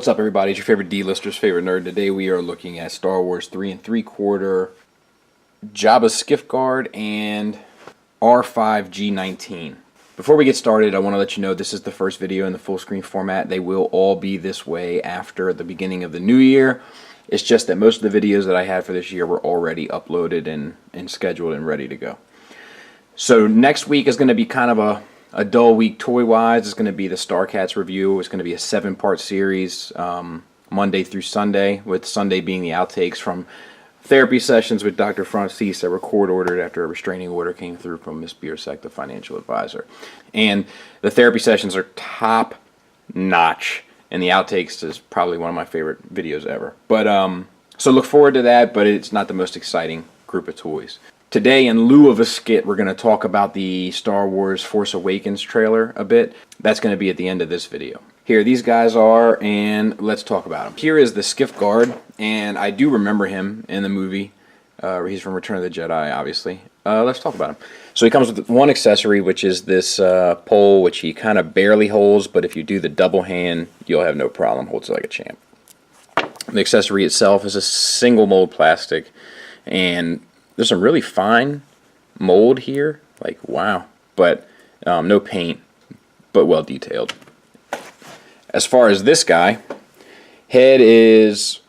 What's up, everybody? It's your favorite D-lister's favorite nerd. Today we are looking at Star Wars 3 3/4 Jabba's Skiff Guard and R5-G19. Before we get started, I want to let you know this is the first video in the full screen format. They will all be this way after the beginning of the new year. It's just that most of the videos that I had for this year were already uploaded and scheduled and ready to go. So next week is going to be kind of a dull week toy-wise. It's going to be the StarCats review. It's going to be a 7-part series, Monday through Sunday, with Sunday being the outtakes from therapy sessions with Dr. Francis that were court-ordered after a restraining order came through from Ms. Biersek, the financial advisor. And the therapy sessions are top-notch, and the outtakes is probably one of my favorite videos ever. But so look forward to that, but it's not the most exciting group of toys. Today, in lieu of a skit, we're going to talk about the Star Wars Force Awakens trailer a bit. That's going to be at the end of this video. Here these guys are, and let's talk about them. Here is the Skiff Guard, and I do remember him in the movie. He's from Return of the Jedi, obviously. Let's talk about him. So he comes with one accessory, which is this pole, which he kind of barely holds, but if you do the double hand, you'll have no problem. Holds it like a champ. The accessory itself is a single mold plastic, and there's some really fine mold here, like wow, but no paint, but well detailed. As far as this guy, head is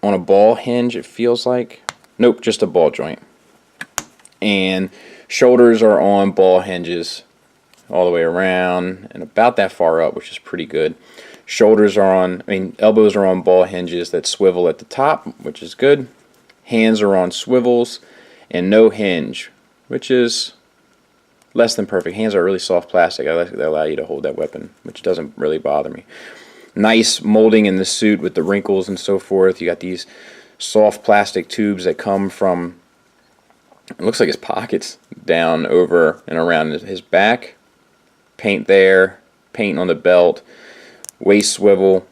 on a ball hinge, it feels like. Nope, just a ball joint. And shoulders are on ball hinges all the way around and about that far up, which is pretty good. Shoulders are on, elbows are on ball hinges that swivel at the top, which is good. Hands are on swivels and no hinge, which is less than perfect. Hands are really soft plastic that allow you to hold that weapon, which doesn't really bother me. Nice molding in the suit with the wrinkles and so forth. You got these soft plastic tubes that come from, it looks like his pockets, down over and around his back. Paint there, paint on the belt, waist swivel.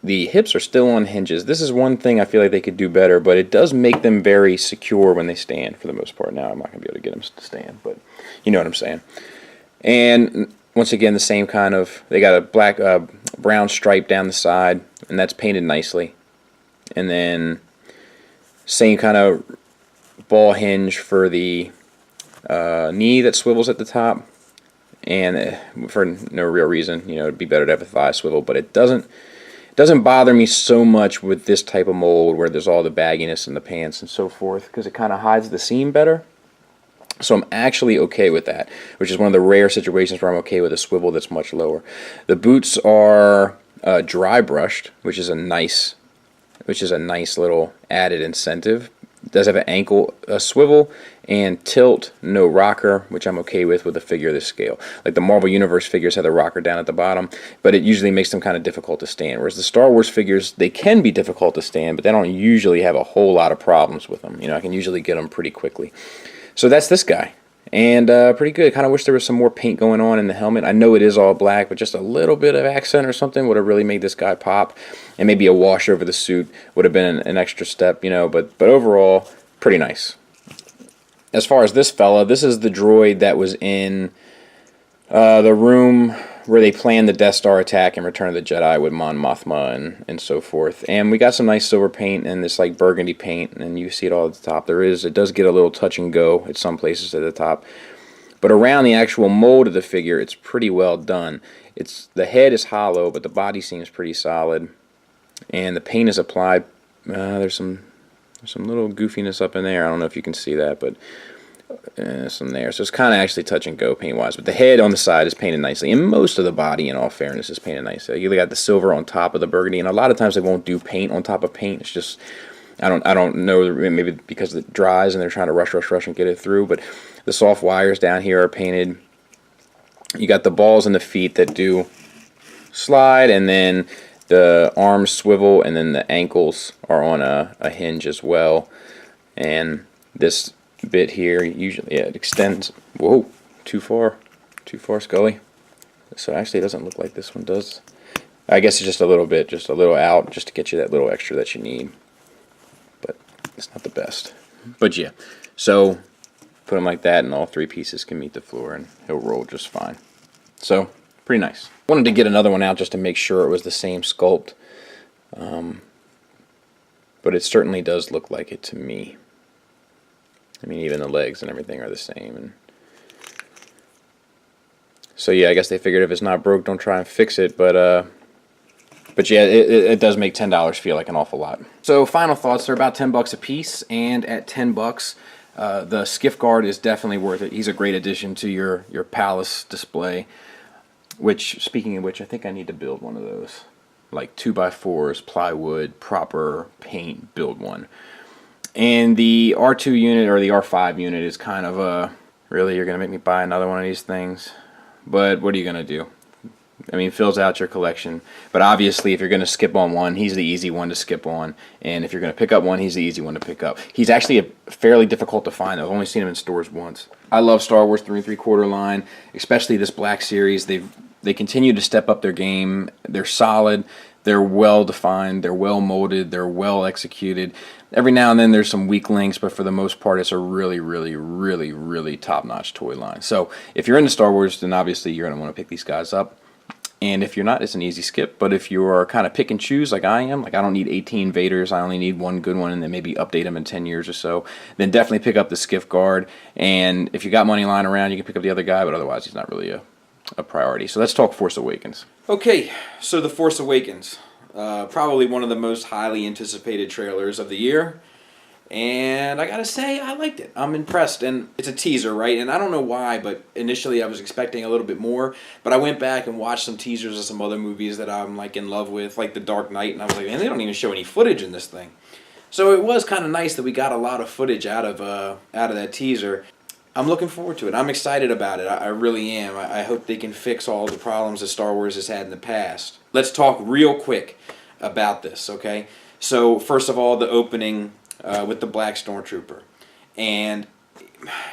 The hips are still on hinges. This is one thing I feel like they could do better, but it does make them very secure when they stand for the most part. Now I'm not going to be able to get them to stand, but you know what I'm saying. And once again, the same kind of, they got a black, brown stripe down the side, and that's painted nicely. And then same kind of ball hinge for the knee that swivels at the top. And for no real reason, you know, it'd be better to have a thigh swivel, but it doesn't bother me so much with this type of mold where there's all the bagginess in the pants and so forth, because it kind of hides the seam better. So I'm actually okay with that, which is one of the rare situations where I'm okay with a swivel that's much lower. The boots are dry brushed, which is a nice little added incentive. It does have an ankle swivel and tilt, no rocker, which I'm okay with a figure of this scale. Like the Marvel Universe figures have the rocker down at the bottom, but it usually makes them kind of difficult to stand. Whereas the Star Wars figures, they can be difficult to stand, but they don't usually have a whole lot of problems with them. You know, I can usually get them pretty quickly. So that's this guy, and pretty good. Kind of wish there was some more paint going on in the helmet. I know it is all black, but just a little bit of accent or something would have really made this guy pop. And maybe a wash over the suit would have been an extra step, you know, but overall, pretty nice. As far as this fella, this is the droid that was in the room where they planned the Death Star attack in Return of the Jedi with Mon Mothma and so forth. And we got some nice silver paint and this like burgundy paint, and you see it all at the top. It does get a little touch and go at some places at the top. But around the actual mold of the figure, it's pretty well done. The head is hollow, but the body seems pretty solid. And the paint is applied. There's some little goofiness up in there. I don't know if you can see that, but some there. So it's kind of actually touch and go paint wise. But the head on the side is painted nicely, and most of the body, in all fairness, is painted nicely. You got the silver on top of the burgundy, and a lot of times they won't do paint on top of paint. It's just I don't know, maybe because it dries and they're trying to rush and get it through. But the soft wires down here are painted. You got the balls and the feet that do slide, and then the arms swivel, and then the ankles are on a hinge as well. And this bit here, usually, yeah, it extends. Whoa, too far, Scully. So actually, it doesn't look like this one does. I guess it's just a little bit, just a little out, just to get you that little extra that you need. But it's not the best. But yeah, so put him like that, and all three pieces can meet the floor, and he'll roll just fine. So pretty nice. Wanted to get another one out just to make sure it was the same sculpt. But it certainly does look like it to me. I mean, even the legs and everything are the same. And so yeah, I guess they figured if it's not broke, don't try and fix it. But yeah, it does make $10 feel like an awful lot. So final thoughts, they're about $10 a piece, and at $10, the Skiff Guard is definitely worth it. He's a great addition to your Palace display. Which, speaking of which, I think I need to build one of those. Like 2x4s, plywood, proper paint, build one. And the R2 unit, or the R5 unit, is kind of a, really, you're going to make me buy another one of these things? But what are you going to do? I mean, fills out your collection. But obviously, if you're going to skip on one, he's the easy one to skip on. And if you're going to pick up one, he's the easy one to pick up. He's actually fairly difficult to find. I've only seen him in stores once. I love Star Wars 3 3/4 line, especially this Black Series. They continue to step up their game. They're solid. They're well defined. They're well molded. They're well executed. Every now and then there's some weak links, but for the most part it's a really, really, really, really top-notch toy line. So if you're into Star Wars, then obviously you're going to want to pick these guys up. And if you're not, it's an easy skip. But if you are kind of pick and choose like I am, like I don't need 18 Vaders, I only need one good one and then maybe update them in 10 years or so, then definitely pick up the Skiff Guard. And if you got money lying around, you can pick up the other guy, but otherwise he's not really a priority. So let's talk Force Awakens. Okay, so the Force Awakens. Probably one of the most highly anticipated trailers of the year. And I gotta say, I liked it. I'm impressed. And it's a teaser, right? And I don't know why, but initially I was expecting a little bit more. But I went back and watched some teasers of some other movies that I'm like in love with, like The Dark Knight. And I was like, man, they don't even show any footage in this thing. So it was kind of nice that we got a lot of footage out of that teaser. I'm looking forward to it. I'm excited about it. I really am. I hope they can fix all the problems that Star Wars has had in the past. Let's talk real quick about this, okay? So, first of all, the opening with the Black Stormtrooper. And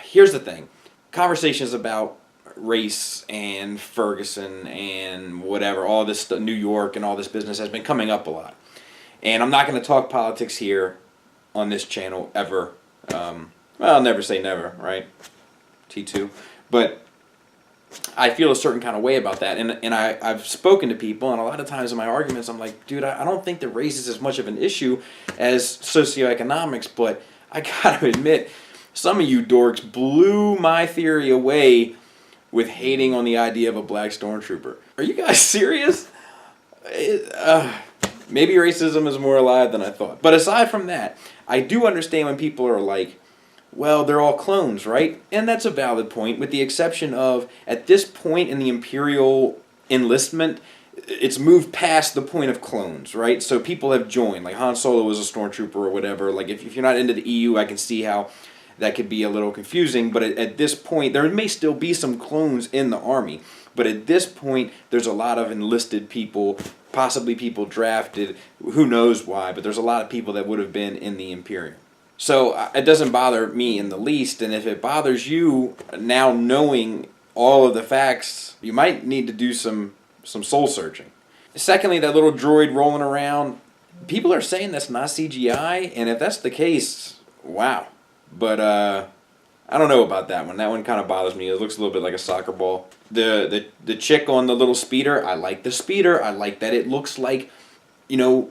here's the thing. Conversations about race and Ferguson and whatever, all this stuff, New York and all this business has been coming up a lot. And I'm not going to talk politics here on this channel ever. Well, I'll never say never, right? T2. But I feel a certain kind of way about that. And I've spoken to people, and a lot of times in my arguments, I'm like, dude, I don't think that race is as much of an issue as socioeconomics, but I gotta admit, some of you dorks blew my theory away with hating on the idea of a black stormtrooper. Are you guys serious? Maybe racism is more alive than I thought. But aside from that, I do understand when people are like, well, they're all clones, right? And that's a valid point, with the exception of, at this point in the Imperial enlistment, it's moved past the point of clones, right? So people have joined, like Han Solo was a stormtrooper or whatever. Like, if you're not into the EU, I can see how that could be a little confusing. But at this point, there may still be some clones in the army. But at this point, there's a lot of enlisted people, possibly people drafted, who knows why, but there's a lot of people that would have been in the Imperium. So it doesn't bother me in the least, and if it bothers you, now knowing all of the facts, you might need to do some soul searching. Secondly, that little droid rolling around, people are saying that's not CGI, and if that's the case, wow. But I don't know about that one. That one kind of bothers me. It looks a little bit like a soccer ball. The chick on the little speeder, I like the speeder. I like that it looks like, you know,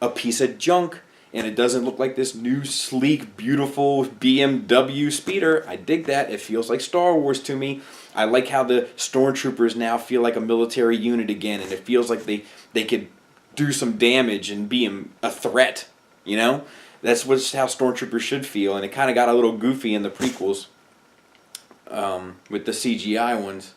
a piece of junk. And it doesn't look like this new, sleek, beautiful BMW speeder. I dig that. It feels like Star Wars to me. I like how the stormtroopers now feel like a military unit again. And it feels like they could do some damage and be a threat. You know? That's how stormtroopers should feel. And it kind of got a little goofy in the prequels with the CGI ones.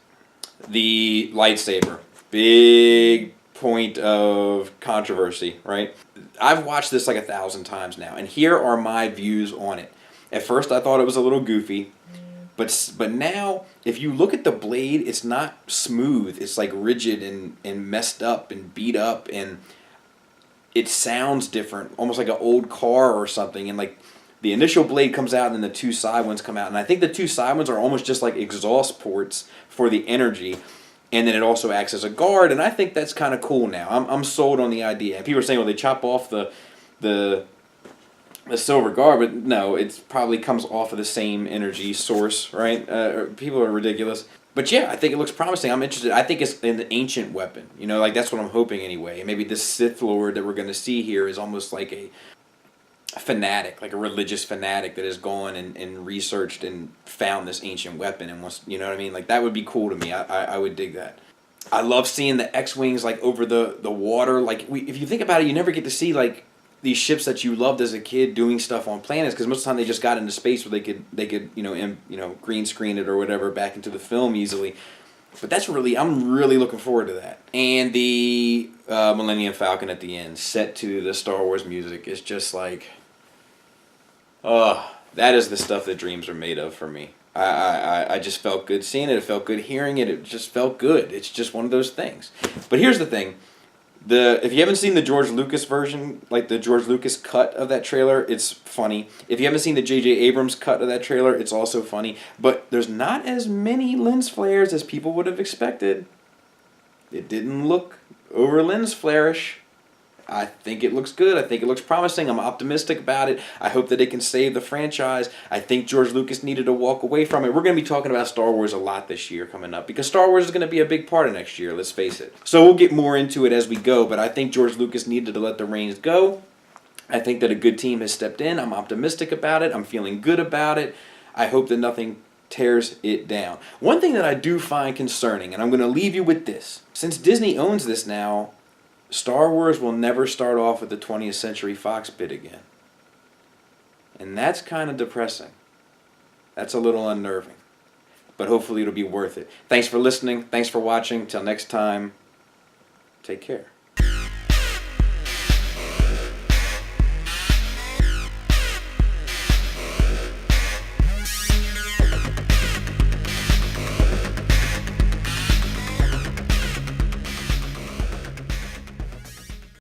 The lightsaber. Big point of controversy, right? I've watched this like 1,000 times now, and here are my views on it. At first I thought it was a little goofy, but now if you look at the blade, it's not smooth. It's like rigid and messed up and beat up, and it sounds different, almost like an old car or something. And like the initial blade comes out and then the two side ones come out, and I think the two side ones are almost just like exhaust ports for the energy. And then it also acts as a guard, and I think that's kind of cool now. I'm sold on the idea. And people are saying, well, they chop off the silver guard, but no, it probably comes off of the same energy source, right? People are ridiculous. But yeah, I think it looks promising. I'm interested. I think it's an ancient weapon. You know, like that's what I'm hoping anyway. And maybe this Sith Lord that we're going to see here is almost like a fanatic, like a religious fanatic that has gone and researched and found this ancient weapon and wants, you know what I mean? Like that would be cool to me. I would dig that. I love seeing the X-Wings like over the water. Like if you think about it, you never get to see like these ships that you loved as a kid doing stuff on planets, because most of the time they just got into space where they could green screen it or whatever back into the film easily. But that's really, I'm really looking forward to that. And the Millennium Falcon at the end, set to the Star Wars music, is just like, that is the stuff that dreams are made of for me. I just felt good seeing it. It felt good hearing it. It just felt good. It's just one of those things. But here's the thing. If you haven't seen the George Lucas version, like the George Lucas cut of that trailer, it's funny. If you haven't seen the J.J. Abrams cut of that trailer, it's also funny. But there's not as many lens flares as people would have expected. It didn't look over lens flare-ish. I think it looks good. I think it looks promising. I'm optimistic about it. I hope that it can save the franchise. I think George Lucas needed to walk away from it. We're going to be talking about Star Wars a lot this year coming up, because Star Wars is going to be a big part of next year, let's face it. So we'll get more into it as we go, but I think George Lucas needed to let the reins go. I think that a good team has stepped in. I'm optimistic about it. I'm feeling good about it. I hope that nothing tears it down. One thing that I do find concerning, and I'm going to leave you with this. Since Disney owns this now, Star Wars will never start off with the 20th Century Fox bid again. And that's kind of depressing. That's a little unnerving. But hopefully it'll be worth it. Thanks for listening. Thanks for watching. Till next time, take care.